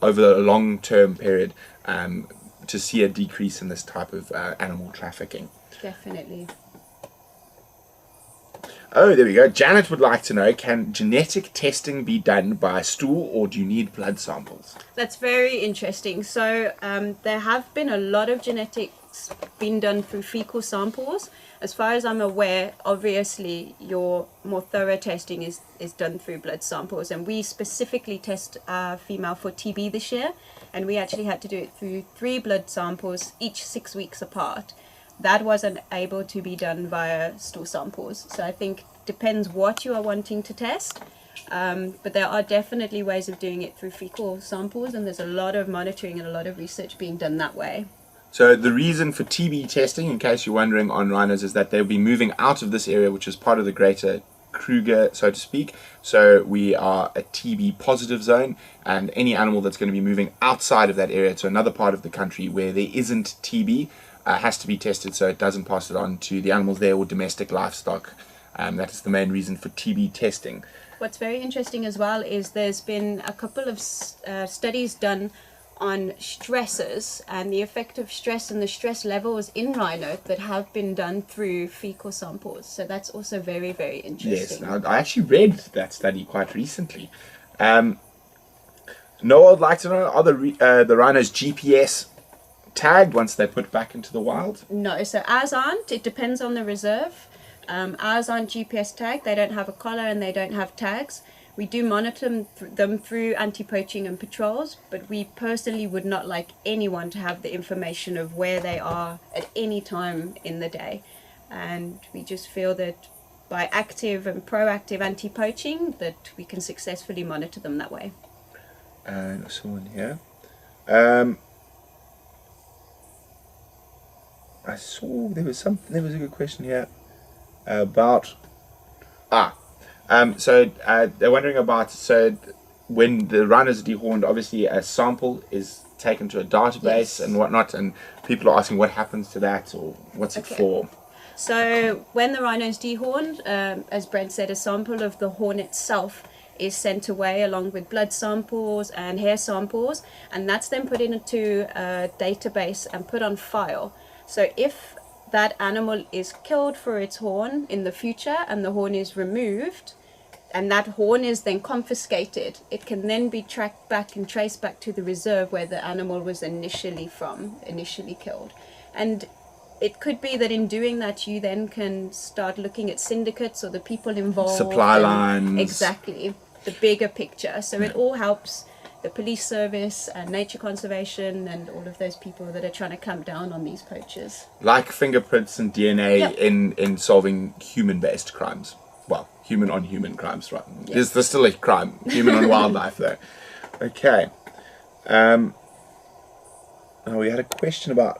over a long-term period to see a decrease in this type of animal trafficking. Definitely. Oh, there we go. Janet would like to know, can genetic testing be done by stool, or do you need blood samples? That's very interesting. So there have been a lot of genetics being done through fecal samples. As far as I'm aware, obviously your more thorough testing is done through blood samples, and we specifically test our female for TB this year, and we actually had to do it through 3 blood samples, each 6 weeks apart. That wasn't able to be done via stool samples. So I think it depends what you are wanting to test. But there are definitely ways of doing it through fecal samples, and there's a lot of monitoring and a lot of research being done that way. So the reason for TB testing, in case you're wondering, on rhinos is that they'll be moving out of this area, which is part of the greater Kruger, so to speak. So we are a TB positive zone, and any animal that's going to be moving outside of that area to another part of the country where there isn't TB has to be tested so it doesn't pass it on to the animals there or domestic livestock. That is the main reason for TB testing. What's very interesting as well is there's been a couple of studies done on stresses and the effect of stress and the stress levels in rhino that have been done through fecal samples. So that's also very, very interesting. Yes, I actually read that study quite recently. Noah would like to know, are the rhinos GPS tagged once they're put back into the wild? No, so ours aren't. It depends on the reserve. Ours aren't GPS tagged. They don't have a collar and they don't have tags. We do monitor them through anti-poaching and patrols, but we personally would not like anyone to have the information of where they are at any time in the day. And we just feel that by active and proactive anti-poaching that we can successfully monitor them that way. And I saw one here. I saw there was a good question here about so they're wondering about, so when the rhinos are dehorned, obviously a sample is taken to a database and whatnot, and people are asking what happens to that or what's it for. So when the rhino is dehorned, as Brent said, a sample of the horn itself is sent away along with blood samples and hair samples, and that's then put into a database and put on file. So if that animal is killed for its horn in the future and the horn is removed and that horn is then confiscated, it can then be tracked back and traced back to the reserve where the animal was initially killed. And it could be that in doing that you then can start looking at syndicates or the people involved. Supply lines. Exactly. The bigger picture. So it all helps the police service and nature conservation and all of those people that are trying to clamp down on these poachers. Like fingerprints and DNA in solving human-based crimes. Well, human on human crimes, right? Yes. There's still a crime, human on wildlife, though. Okay. We had a question about.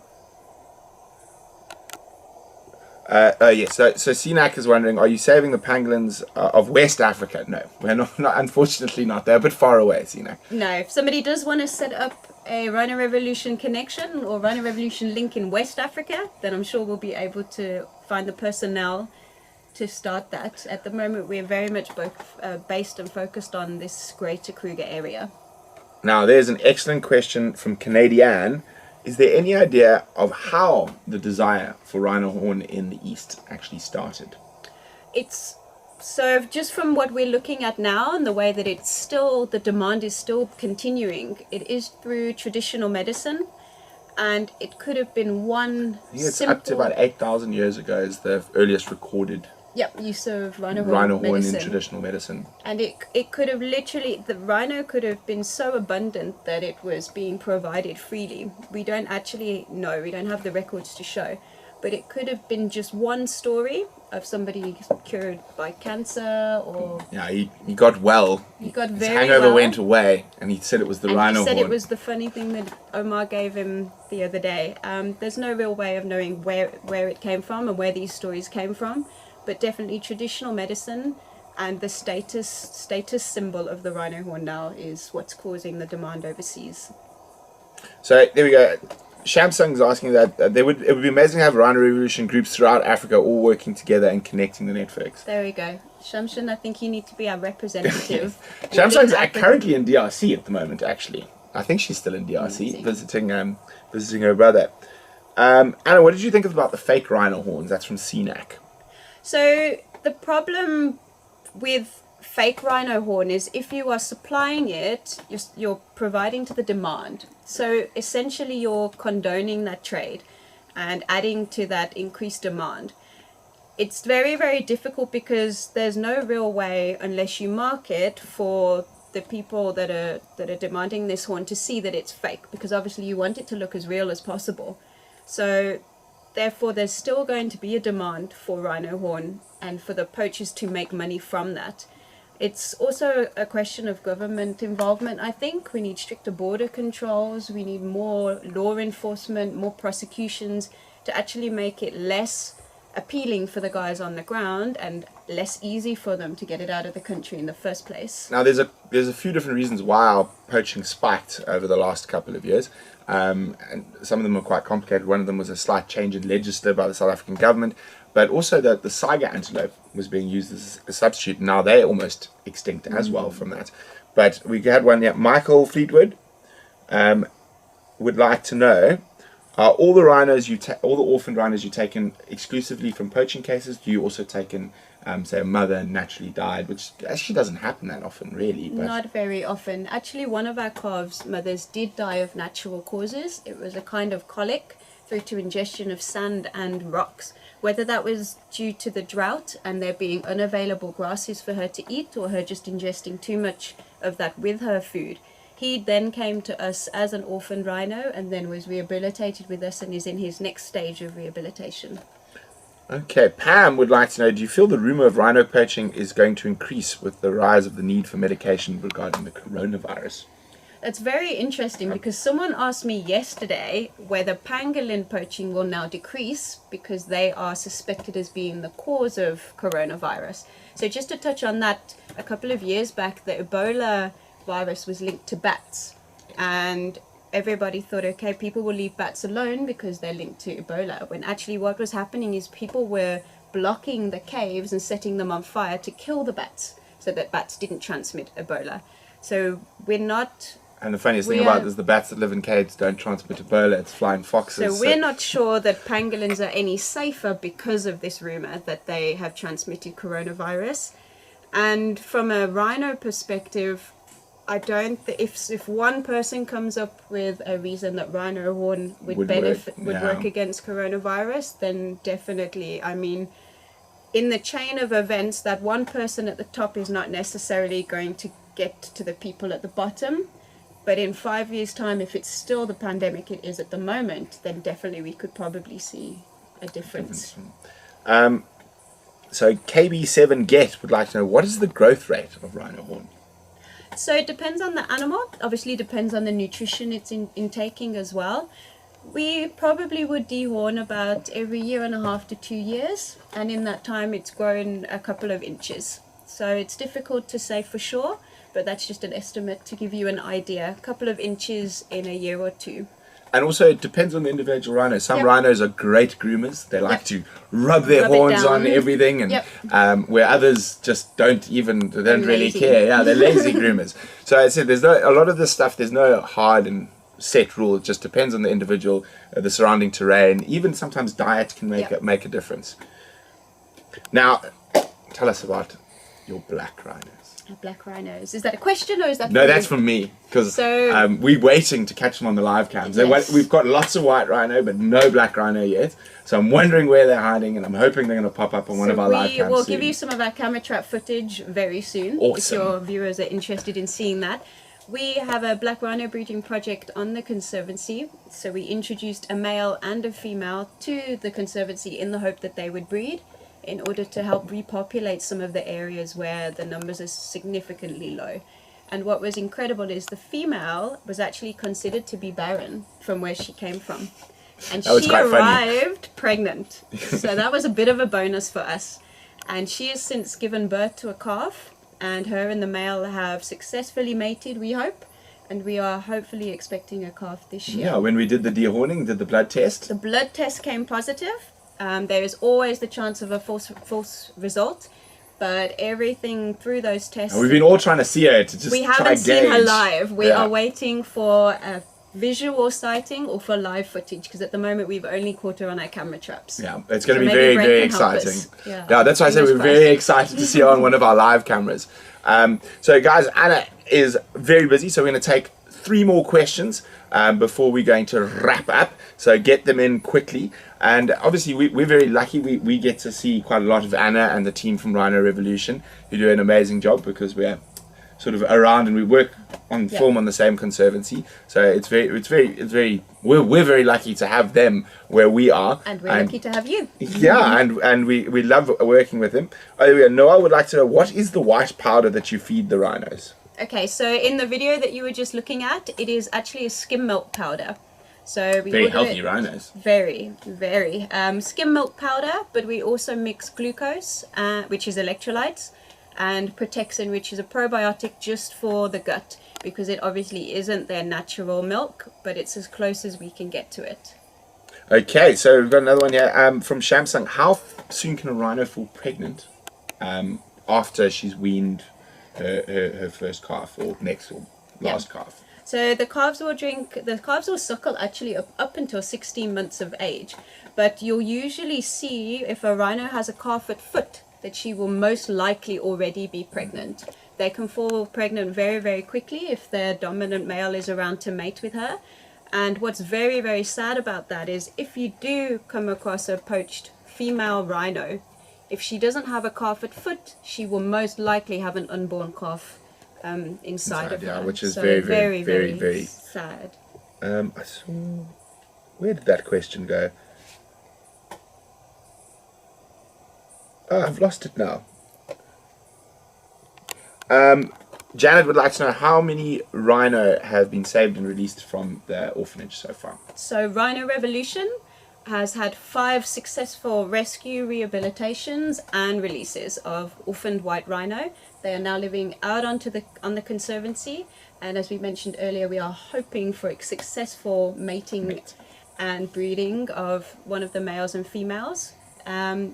Yes. So CNAC is wondering, are you saving the pangolins of West Africa? No, we're not. Unfortunately, not. They're a bit far away, CNAC. No, if somebody does want to set up a Rhino Revolution connection or Rhino Revolution link in West Africa, then I'm sure we'll be able to find the personnel to start that. At the moment, we're very much both based and focused on this Greater Kruger area. Now, there's an excellent question from Canadian. Is there any idea of how the desire for rhino horn in the East actually started? It's so just from what we're looking at now and the way that it's still, the demand is still continuing, it is through traditional medicine, and it could have been one I think it's up to about 8,000 years ago is the earliest recorded use of rhino horn medicine. in traditional medicine. And it could have literally, the rhino could have been so abundant that it was being provided freely. We don't actually know, we don't have the records to show, but it could have been just one story of somebody cured by cancer, or Yeah, he got well. he got His very hangover well. went away, and he said it was the And rhino he said horn. it was the funny thing that Omar gave him the other day. There's no real way of knowing where it came from and where these stories came from, but definitely traditional medicine and the status symbol of the rhino horn now is what's causing the demand overseas. So there we go. Shamsung's asking that it would be amazing to have Rhino Revolution groups throughout Africa all working together and connecting the networks. There we go. Shamsun, I think you need to be our representative. Shamsung's Africa. currently in DRC at the moment, actually. I think she's still in DRC, visiting her brother. Anna, what did you think about the fake rhino horns? That's from CNAC. So the problem with fake rhino horn is if you are supplying it, you're providing to the demand. So essentially you're condoning that trade and adding to that increased demand. It's very, very difficult because there's no real way, unless you market, for the people that are demanding this horn to see that it's fake, because obviously you want it to look as real as possible. So therefore there's still going to be a demand for rhino horn and for the poachers to make money from that. It's also a question of government involvement, I think. We need stricter border controls, we need more law enforcement, more prosecutions to actually make it less appealing for the guys on the ground and less easy for them to get it out of the country in the first place. Now, there's a few different reasons why our poaching spiked over the last couple of years. And some of them are quite complicated. One of them was a slight change in legislature by the South African government, but also that the Saiga antelope was being used as a substitute. Now they're almost extinct as well from that. But we had one here. Michael Fleetwood would like to know: are all the rhinos all the orphaned rhinos you taken exclusively from poaching cases? Do you also take in, say, a mother naturally died, which actually doesn't happen that often, really? But Not very often. Actually, one of our calves' mothers did die of natural causes. It was a kind of colic through to ingestion of sand and rocks. Whether that was due to the drought and there being unavailable grasses for her to eat, or her just ingesting too much of that with her food. He then came to us as an orphaned rhino and then was rehabilitated with us and is in his next stage of rehabilitation. Okay, Pam would like to know: do you feel the rumor of rhino poaching is going to increase with the rise of the need for medication regarding the coronavirus? It's very interesting because someone asked me yesterday whether pangolin poaching will now decrease because they are suspected as being the cause of coronavirus. So just to touch on that, a couple of years back the Ebola virus was linked to bats, and everybody thought, okay, people will leave bats alone because they're linked to Ebola, when actually what was happening is people were blocking the caves and setting them on fire to kill the bats so that bats didn't transmit Ebola. So we're not... And the funniest thing about it is the bats that live in caves don't transmit Ebola, it's flying foxes. So we're not sure that pangolins are any safer because of this rumour that they have transmitted coronavirus. And from a rhino perspective, I don't. If one person comes up with a reason that rhino horn would work against coronavirus, then definitely. I mean, in the chain of events, that one person at the top is not necessarily going to get to the people at the bottom. But in 5 years' time, if it's still the pandemic it is at the moment, then definitely we could probably see a difference. So KB7 Get would like to know, what is the growth rate of rhino horn? So it depends on the animal. Obviously depends on the nutrition it's intaking as well. We probably would dehorn about every 1.5 to 2 years, and in that time it's grown a couple of inches. So it's difficult to say for sure, but that's just an estimate to give you an idea. A couple of inches in a year or two. And also it depends on the individual rhino. Some Yep. rhinos are great groomers. They like Yep. to rub their Rub it horns down. on everything, and Yep. where others just don't really lazy. care. Yeah, they're lazy groomers. So I said there's a lot of this stuff, there's no hard and set rule. It just depends on the individual, the surrounding terrain. Even sometimes diet can make a difference. Now, tell us about your black rhinos. Black rhinos. Is that a question or is that No, for that's you? from me, because So- we're waiting to catch them on the live cams. Yes. We've got lots of white rhino, but no black rhino yet. So I'm wondering where they're hiding, and I'm hoping they're going to pop up on one of our live cams We'll soon. give you some of our camera trap footage very soon. Awesome. If your viewers are interested in seeing that. We have a black rhino breeding project on the Conservancy. So we introduced a male and a female to the Conservancy in the hope that they would breed, in order to help repopulate some of the areas where the numbers are significantly low. And what was incredible is the female was actually considered to be barren from where she came from. And That was she quite funny. arrived pregnant. So that was a bit of a bonus for us. And she has since given birth to a calf, and her and the male have successfully mated, we hope. And we are hopefully expecting a calf this year. Yeah, when we did the dehorning, did the blood test. The blood test came positive. There is always the chance of a false result, but everything through those tests. And we've been all trying to see her to just We try haven't seen her gauge. live. We Yeah. are waiting for a visual sighting or for live footage, because at the moment we've only caught her on our camera traps. Yeah, it's going to So be maybe very, Brent very can help us. exciting. Yeah. That's why I said we're Fingers very crossed. excited to see her on one of our live cameras. So guys, Anna is very busy, so we're going to take 3 more questions before we're going to wrap up. So get them in quickly. And obviously we're very lucky. We get to see quite a lot of Anna and the team from Rhino Revolution, who do an amazing job, because we're sort of around and we work on film on the same conservancy. So we're very lucky to have them where we are. And we're lucky to have you. Yeah, and we love working with them. Noah would like to know, what is the white powder that you feed the rhinos? Okay, so in the video that you were just looking at, it is actually a skim milk powder. So we Very order healthy it- rhinos. Very, very. Skim milk powder, but we also mix glucose, which is electrolytes, and Protexin, which is a probiotic just for the gut, because it obviously isn't their natural milk, but it's as close as we can get to it. Okay, so we've got another one here from Shamsung. How soon can a rhino fall pregnant after she's weaned her first calf, or next or last calf? So the calves will suckle actually up until 16 months of age, but you'll usually see if a rhino has a calf at foot that she will most likely already be pregnant. They can fall pregnant very, very quickly if their dominant male is around to mate with her. And what's very, very sad about that is if you do come across a poached female rhino, if she doesn't have a calf at foot, she will most likely have an unborn calf inside of yeah, her. which is So very, very sad. I saw, where did that question go? Oh, I've lost it now. Janet would like to know, how many rhino have been saved and released from the orphanage so far? So Rhino Revolution has had 5 successful rescue, rehabilitations and releases of orphaned white rhino. They are now living out on the Conservancy, and as we mentioned earlier, we are hoping for a successful mating and breeding of one of the males and females.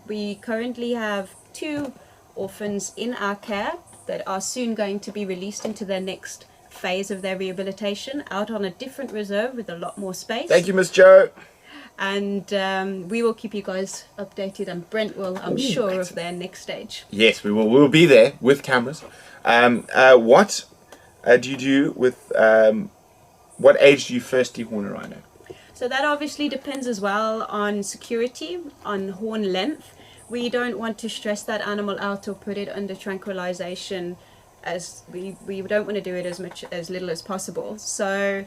We currently have 2 orphans in our care that are soon going to be released into their next phase of their rehabilitation, out on a different reserve with a lot more space. Thank you, Miss Joe. And we will keep you guys updated, and Brent will, I'm sure, of their next stage. Yes, we will. We'll be there with cameras. What do you do with? What age do you first dehorn a rhino? So that obviously depends as well on security, on horn length. We don't want to stress that animal out or put it under tranquilization, as we don't want to do it as little as possible. So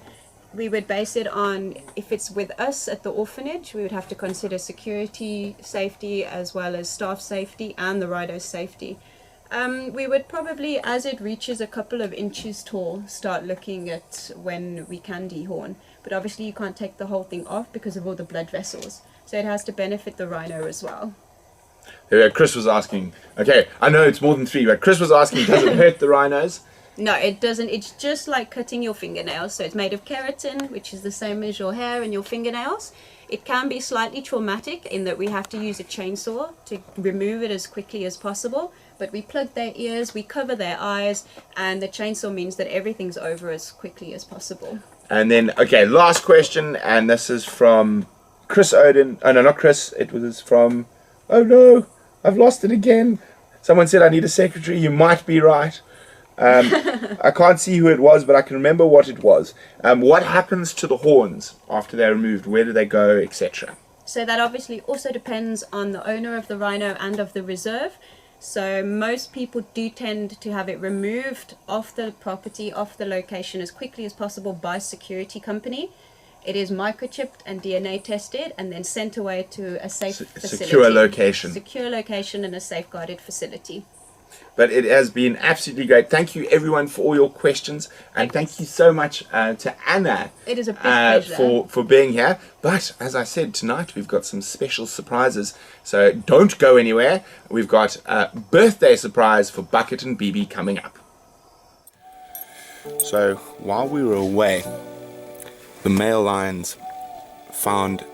we would base it on, if it's with us at the orphanage, we would have to consider security, safety, as well as staff safety and the rhino's safety. We would probably, as it reaches a couple of inches tall, start looking at when we can dehorn. But obviously you can't take the whole thing off because of all the blood vessels. So it has to benefit the rhino as well. Chris was asking, okay, I know it's more than 3, but Chris was asking, does it hurt the rhinos? No, it doesn't. It's just like cutting your fingernails. So it's made of keratin, which is the same as your hair and your fingernails. It can be slightly traumatic in that we have to use a chainsaw to remove it as quickly as possible. But we plug their ears, we cover their eyes, and the chainsaw means that everything's over as quickly as possible. And then, okay, last question, and this is from Chris Odin. Oh, no, not Chris. It was from, oh no, I've lost it again. Someone said I need a secretary. You might be right. I can't see who it was, but I can remember what it was. What happens to the horns after they're removed? Where do they go, etc.? So that obviously also depends on the owner of the rhino and of the reserve. So most people do tend to have it removed off the property, off the location as quickly as possible by security company. It is microchipped and DNA tested and then sent away to a safe facility. Secure location. Secure location and a safeguarded facility. But it has been absolutely great. Thank you, everyone, for all your questions. And thank you so much to Anna. It is a big pleasure. For being here. But, as I said, tonight we've got some special surprises. So don't go anywhere. We've got a birthday surprise for Bucket and BB coming up. So, while we were away, the male lions found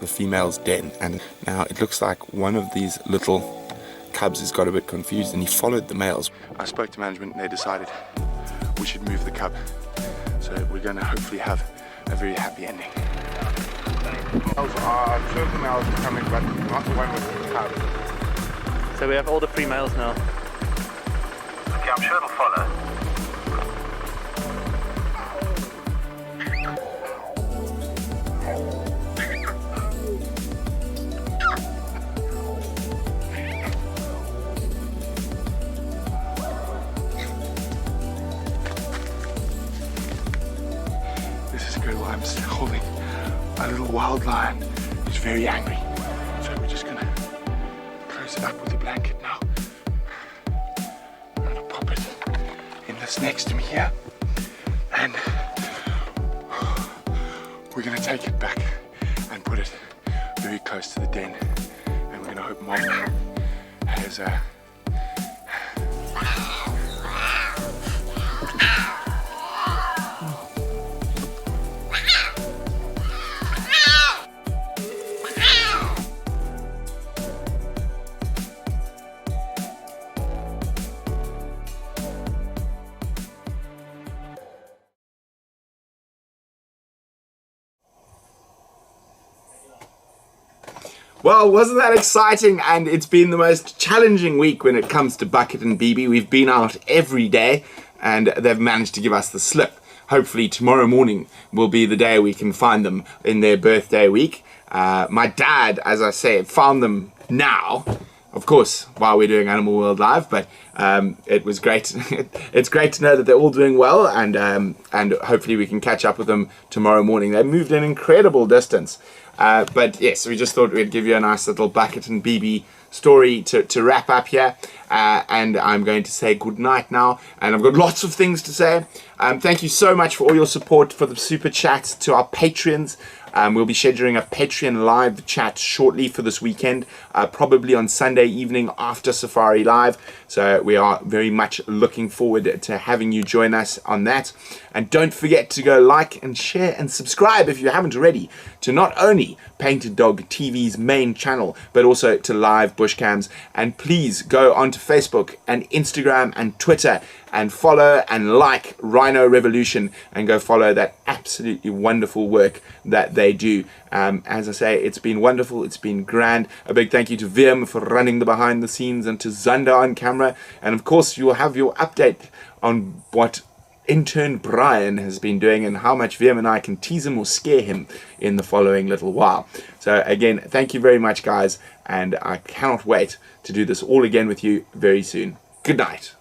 the female's den. And now it looks like one of these little cubs has got a bit confused and he followed the males. I spoke to management and they decided we should move the cub. So we're going to hopefully have a very happy ending. Two of the males are coming, but not the one with the cub. So we have all the 3 males now. Okay, I'm sure it'll follow. I'm still holding a little wild lion. He's very angry. So we're just gonna close it up with a blanket now. I'm gonna pop it in this next to me here. And we're gonna take it back and put it very close to the den. And we're gonna hope Mom has a Well, wasn't that exciting? And it's been the most challenging week when it comes to Bucket and BB. We've been out every day and they've managed to give us the slip. Hopefully tomorrow morning will be the day we can find them in their birthday week. My dad, as I say, found them now, of course, while we're doing Animal World Live, but it was great. It's great to know that they're all doing well, and hopefully we can catch up with them tomorrow morning. They moved an incredible distance. But yes, we just thought we'd give you a nice little Bucket and BB story to wrap up here. And I'm going to say good night now. And I've got lots of things to say. Thank you so much for all your support, for the super chats, to our Patreons. We'll be scheduling a Patreon live chat shortly for this weekend, probably on Sunday evening after Safari Live. So we are very much looking forward to having you join us on that. And don't forget to go like and share and subscribe if you haven't already to not only Painted Dog TV's main channel, but also to Live Bushcams. And please go onto Facebook and Instagram and Twitter and follow and like Rhino Revolution and go follow that absolutely wonderful work that they do. As I say, it's been wonderful, it's been grand. A big thank you to Wium for running the behind the scenes and to Zander on camera. And of course, you'll have your update on what intern Brian has been doing and how much Wium and I can tease him or scare him in the following little while. So again, thank you very much, guys, and I cannot wait to do this all again with you very soon. Good night.